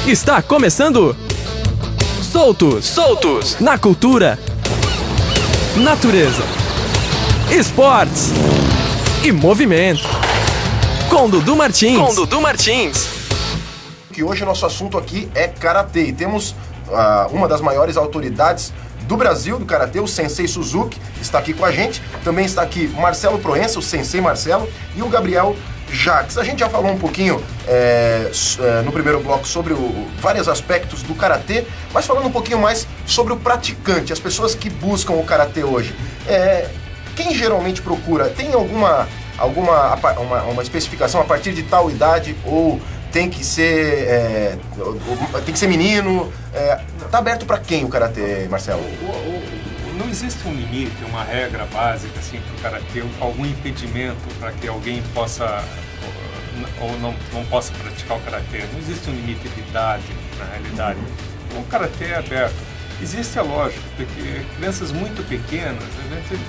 Está começando Soltos na cultura, natureza, esportes e movimento. Com Dudu Martins. Que hoje o nosso assunto aqui é karatê. E temos uma das maiores autoridades do Brasil do karatê, o Sensei Suzuki, está aqui com a gente. Também está aqui Marcelo Proença, o Sensei Marcelo, e o Gabriel Jacques. A gente já falou um pouquinho no primeiro bloco sobre vários aspectos do karatê, mas falando um pouquinho mais sobre o praticante, as pessoas que buscam o karatê hoje. Quem geralmente procura? Tem alguma especificação a partir de tal idade ou tem que ser menino? Tá aberto para quem o karatê, Marcelo? Não existe um limite, uma regra básica assim para o karatê, algum impedimento para que alguém possa ou não possa praticar o karatê. Não existe um limite de idade, na realidade. O karatê é aberto. Existe a lógica, porque crianças muito pequenas, a gente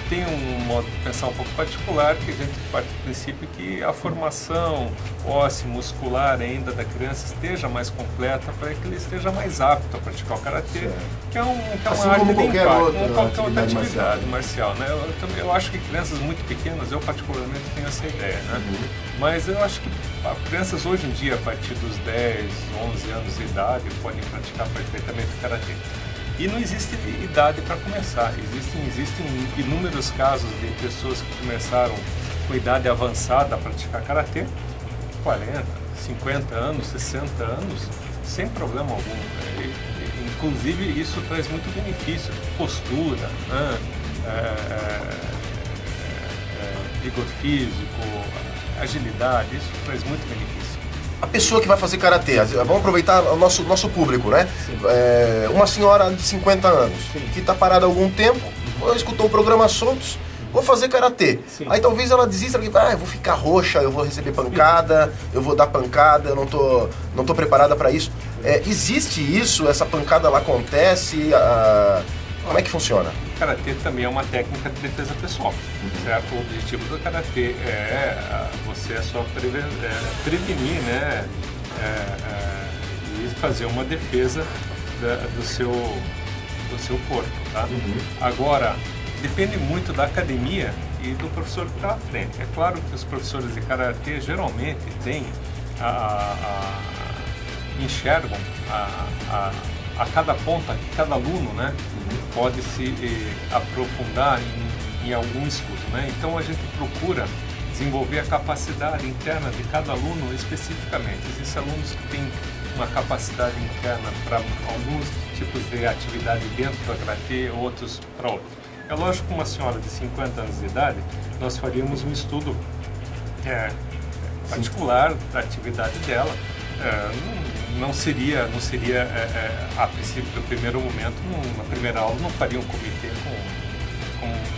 tem um modo de pensar um pouco particular, que a gente parte do princípio que a formação óssea muscular ainda da criança esteja mais completa para que ele esteja mais apto a praticar o karatê, que é assim uma arte como de qualquer outra atividade marcial, né? Eu acho que crianças muito pequenas, eu particularmente tenho essa ideia, né? Mas eu acho que crianças hoje em dia, a partir dos 10, 11 anos de idade, podem praticar perfeitamente o karatê. E não existe idade para começar. Existem inúmeros casos de pessoas que começaram com idade avançada a praticar karatê, 40, 50 anos, 60 anos, sem problema algum. Inclusive, isso traz muito benefício, postura, vigor físico, agilidade, isso traz muito benefício. A pessoa que vai fazer karatê, vamos aproveitar o nosso público, né? Uma senhora de 50 anos, que está parada há algum tempo, escutou o programa Soltos, vou fazer karatê. Aí talvez ela desista, eu vou ficar roxa, eu vou receber pancada, eu vou dar pancada, eu não tô preparada para isso. Existe isso? Essa pancada lá acontece? Como é que funciona? O karatê também é uma técnica de defesa pessoal, certo? O objetivo do karatê é você só prevenir, né? E fazer uma defesa do seu corpo, tá? Agora, depende muito da academia e do professor que está à frente. É claro que os professores de karatê geralmente enxergam a cada ponta, cada aluno, né, pode se aprofundar em algum estudo, né? Então a gente procura desenvolver a capacidade interna de cada aluno especificamente. Existem alunos que têm uma capacidade interna para alguns tipos de atividade dentro do karatê, outros para outros. É lógico que uma senhora de 50 anos de idade, nós faríamos um estudo particular da atividade dela. Não seria a princípio, do primeiro momento, na primeira aula, não faria um comitê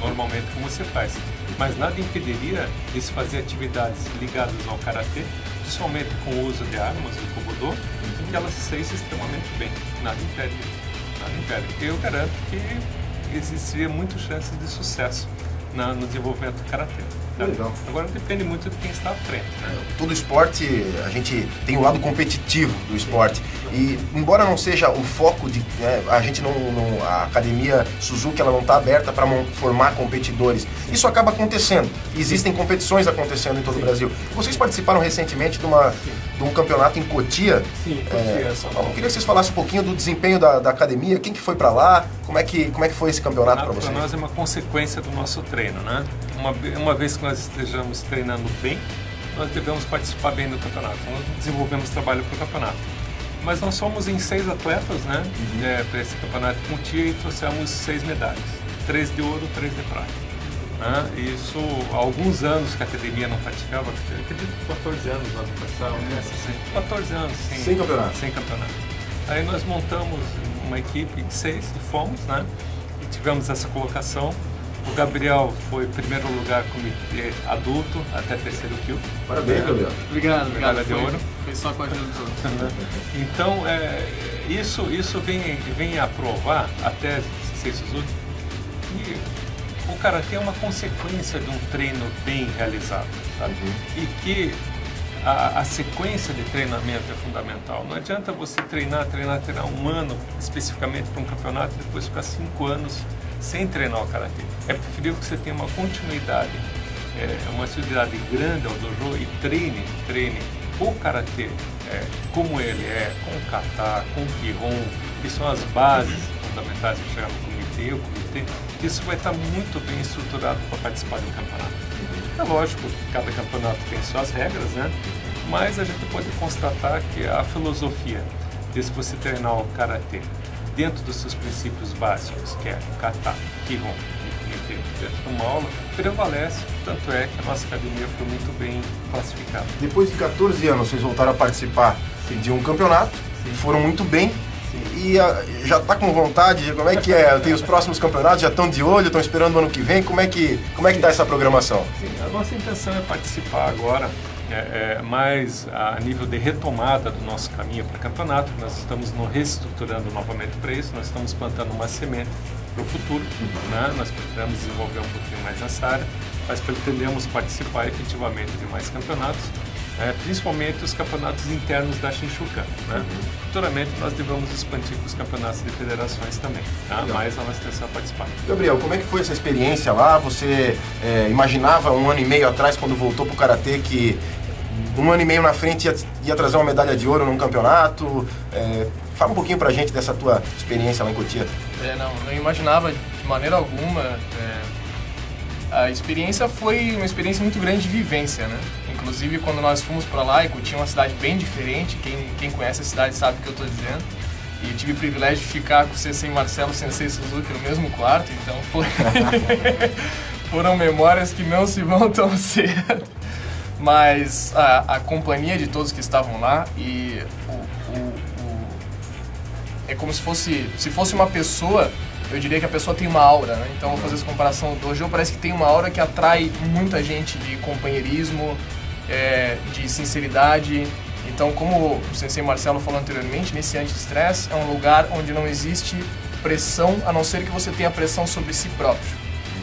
normalmente como você faz. Mas nada impediria de se fazer atividades ligadas ao karatê, somente com o uso de armas, do kobudo, em que ela se saísse extremamente bem. Nada impede. Eu garanto que existiria muitas chances de sucesso no desenvolvimento do karatê. Legal. Agora depende muito de quem está à frente, né? Todo esporte, a gente tem o lado competitivo do esporte. E embora não seja o foco de... a gente a academia Suzuki, ela não está aberta para formar competidores. Isso acaba acontecendo. Existem competições acontecendo em todo o Brasil. Vocês participaram recentemente de um campeonato em Cotia. Sim, Cotia. Eu queria que vocês falassem um pouquinho do desempenho da academia. Quem que foi para lá? Como é que foi esse campeonato para vocês? Para nós é uma consequência do nosso treino, né? Uma vez que nós estejamos treinando bem, nós devemos participar bem do campeonato. Nós desenvolvemos trabalho para o campeonato. Mas nós somos em 6 atletas, né? Para esse campeonato com Cotia, e trouxemos 6 medalhas. 3 de ouro, 3 de prata. Isso há alguns anos que a academia não praticava, acredito que 14 anos nós não praticávamos. 14 anos, sim. Sem campeonato. Aí nós montamos uma equipe de 6 e fomos, né? E tivemos essa colocação. O Gabriel foi primeiro lugar comitê adulto até terceiro kyu. Parabéns, Gabriel. Obrigado. Medalha de ouro. Foi só com a ajuda dos outros. Então, isso vem a provar, até Sensei Suzuki, que o karatê é uma consequência de um treino bem realizado, sabe? E que a sequência de treinamento é fundamental. Não adianta você treinar um ano especificamente para um campeonato e depois ficar 5 anos sem treinar o karatê. É preferível que você tenha uma continuidade, uma assiduidade grande ao dojo e treine o karatê como ele é, com o kata, com o kihon, que são as bases fundamentais de chegar no comitê. Isso vai estar muito bem estruturado para participar de um campeonato. É lógico que cada campeonato tem suas regras, né? Mas a gente pode constatar que a filosofia de você treinar o karatê dentro dos seus princípios básicos, que é kata, kihon e comitê, dentro de uma aula, prevalece. Tanto é que a nossa academia foi muito bem classificada. Depois de 14 anos, vocês voltaram a participar de um campeonato, foram muito bem. E já está com vontade? Como é que é? Tem os próximos campeonatos, já estão de olho, estão esperando o ano que vem? Como é que está essa programação? Sim, a nossa intenção é participar agora, mais a nível de retomada do nosso caminho para campeonato. Nós estamos nos reestruturando novamente para isso, nós estamos plantando uma semente para o futuro, né? Nós pretendemos desenvolver um pouquinho mais essa área, mas pretendemos participar efetivamente de mais campeonatos. Principalmente os campeonatos internos da Shinshukan, né? Futuramente nós devemos expandir para os campeonatos de federações também, tá? Mas a nossa intenção é participar. Gabriel, como é que foi essa experiência lá? Você imaginava 1 ano e meio atrás, quando voltou para o Karatê, que 1 ano e meio na frente ia trazer uma medalha de ouro num campeonato? Fala um pouquinho pra gente dessa tua experiência lá em Cotia. Não imaginava de maneira alguma. A experiência foi uma experiência muito grande de vivência, né? Inclusive, quando nós fomos para lá, Cotia é uma cidade bem diferente, quem conhece a cidade sabe o que eu estou dizendo. E tive o privilégio de ficar com o Sensei Marcelo e o Sensei Suzuki no mesmo quarto, então foram memórias que não se vão tão cedo. Mas a companhia de todos que estavam lá e é como se fosse uma pessoa. Eu diria que a pessoa tem uma aura, né? Então, vou fazer essa comparação. O dojo parece que tem uma aura que atrai muita gente de companheirismo, de sinceridade. Então, como o Sensei Marcelo falou anteriormente, nesse anti-estresse é um lugar onde não existe pressão, a não ser que você tenha pressão sobre si próprio.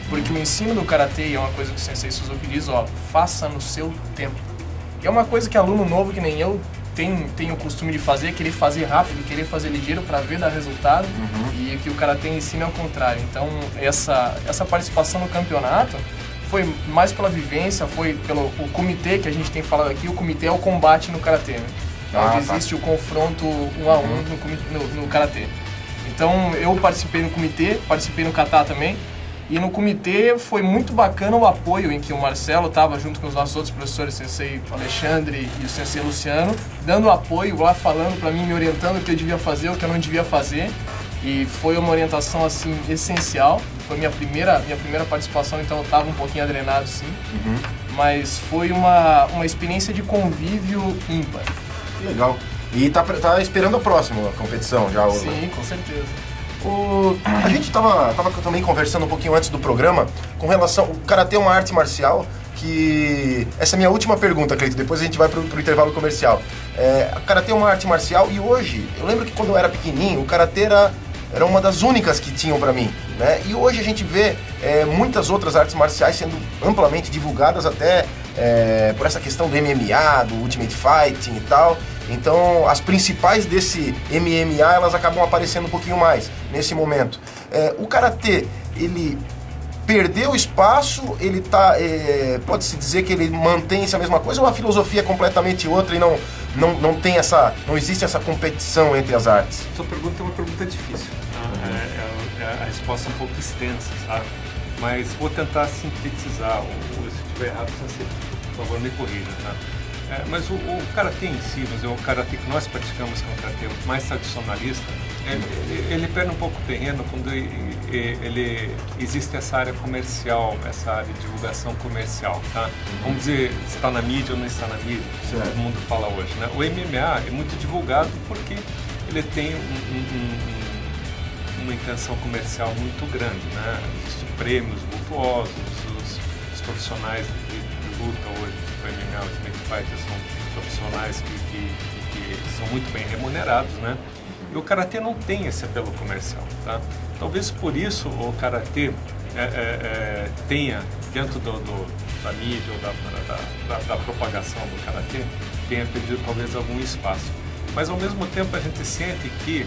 Porque o ensino do Karatê é uma coisa que o Sensei Suzuki diz, faça no seu tempo. E é uma coisa que aluno novo, que nem eu, tem o costume de fazer, querer fazer rápido, querer fazer ligeiro para ver dar resultado, e que o Karatê ensina ao contrário. Então, essa participação no campeonato foi mais pela vivência, foi pelo o comitê que a gente tem falado aqui. O comitê é o combate no Karatê, né? Onde existe o confronto 1 a 1 no Karatê. Então, eu participei no comitê, participei no kata também. E no comitê foi muito bacana o apoio em que o Marcelo estava junto com os nossos outros professores, o Sensei Alexandre e o Sensei Luciano, dando apoio lá, falando para mim, me orientando o que eu devia fazer, o que eu não devia fazer. E foi uma orientação assim essencial. Foi minha primeira participação, então eu estava um pouquinho adrenado, sim. Mas foi uma experiência de convívio ímpar. Que legal. E tá esperando a próxima competição já? Sim, com certeza. A gente tava também conversando um pouquinho antes do programa com relação... O Karatê é uma arte marcial que... Essa é a minha última pergunta, Cleito, depois a gente vai pro intervalo comercial. O Karatê é uma arte marcial e hoje, eu lembro que quando eu era pequenininho, o Karatê era uma das únicas que tinham pra mim, né? E hoje a gente vê muitas outras artes marciais sendo amplamente divulgadas, até por essa questão do MMA, do Ultimate Fighting e tal. Então, as principais desse MMA, elas acabam aparecendo um pouquinho mais nesse momento. O Karatê, ele perdeu espaço, ele tá, pode-se dizer que ele mantém essa mesma coisa, ou a filosofia é completamente outra e não existe essa competição entre as artes? Sua pergunta é uma pergunta difícil. A resposta é um pouco extensa, sabe? Mas vou tentar sintetizar, ou se estiver errado, por favor, me corrija, tá? Mas o Karatê em si, o Karatê que nós praticamos, que é um Karatê mais tradicionalista, ele perde um pouco o terreno quando ele existe essa área comercial, essa área de divulgação comercial, tá? Vamos dizer, está na mídia ou não está na mídia, como todo mundo fala hoje, né? O MMA é muito divulgado porque ele tem uma intenção comercial muito grande, né? Existem prêmios vultuosos, os profissionais de luta hoje, o MMA, o Ultimate Fighter, são profissionais que são muito bem remunerados, né? E o Karatê não tem esse apelo comercial, tá? Talvez por isso o Karatê tenha dentro da mídia ou da propagação do Karatê, tenha perdido talvez algum espaço. Mas ao mesmo tempo a gente sente que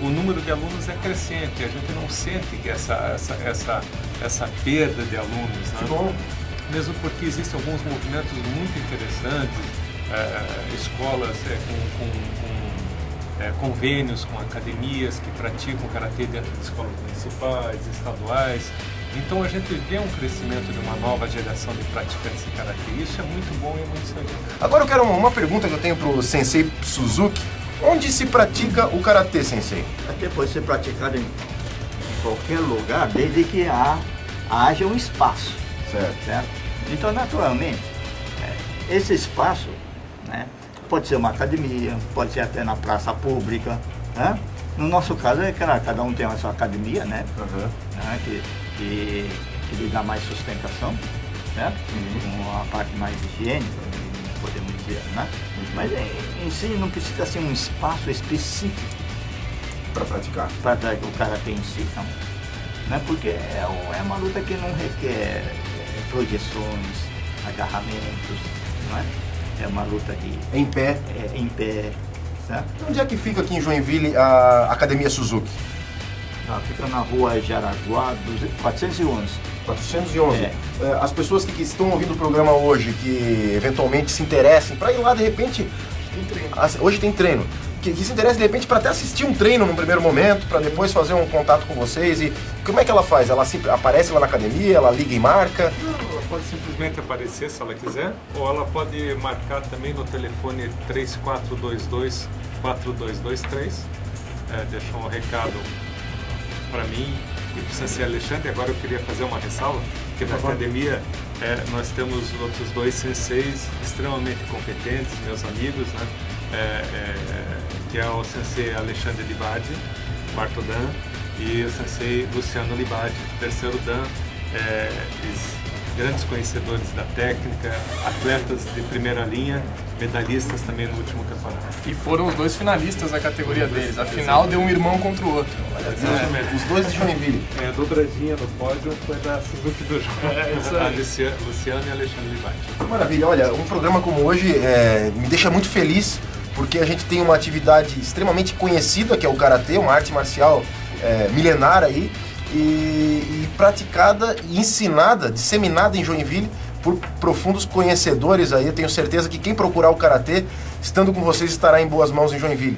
o número de alunos é crescente, a gente não sente que essa perda de alunos, né? Bom. Mesmo porque existem alguns movimentos muito interessantes, escolas com convênios com academias que praticam karatê dentro de escolas municipais, estaduais. Então a gente vê um crescimento de uma nova geração de praticantes de karatê. Isso é muito bom e é muito sério. Agora eu quero uma pergunta que eu tenho pro Sensei Suzuki. Onde se pratica o karatê, Sensei? Até pode ser praticado em qualquer lugar, desde que haja um espaço. Certo? Então, naturalmente, esse espaço, né, pode ser uma academia, pode ser até na praça pública, né? No nosso caso, cada um tem a sua academia, né? Né, que lhe dá mais sustentação, né? Uma parte mais higiênica, podemos dizer, né? Mas em si não precisa ser um espaço específico Para praticar. para o karatê em si, não. Né? Porque é uma luta que não requer projeções, agarramentos, não é? É uma luta Em pé. em pé, certo? Onde é que fica aqui em Joinville a Academia Suzuki? Fica na rua Jaraguá, 411. 411. As pessoas que estão ouvindo o programa hoje, que eventualmente se interessem para ir lá de repente. Hoje tem treino. Que se interessa de repente para até assistir um treino no primeiro momento, para depois fazer um contato com vocês. E como é que ela faz? Ela aparece lá na academia, ela liga e marca? Não, ela pode simplesmente aparecer se ela quiser, ou ela pode marcar também no telefone 3422-4223. Deixar um recado para mim e para o Sensei Alexandre. Agora eu queria fazer uma ressalva, que na academia nós temos outros dois senseis extremamente competentes, meus amigos, né? Que é o Sensei Alexandre Libardi, quarto Dan, e o Sensei Luciano Libardi, terceiro Dan, grandes conhecedores da técnica, atletas de primeira linha, medalhistas também no último campeonato. E foram os dois finalistas da categoria deles. Afinal, deu um irmão contra o outro. Os dois de Joinville. Dobradinha no pódio foi da Suzuki do João. Luciano e Alexandre Libardi. Maravilha. Olha, um programa como hoje me deixa muito feliz, porque a gente tem uma atividade extremamente conhecida, que é o karatê, uma arte marcial milenar aí, e praticada, e ensinada, disseminada em Joinville por profundos conhecedores aí. Eu tenho certeza que quem procurar o karatê, estando com vocês, estará em boas mãos em Joinville.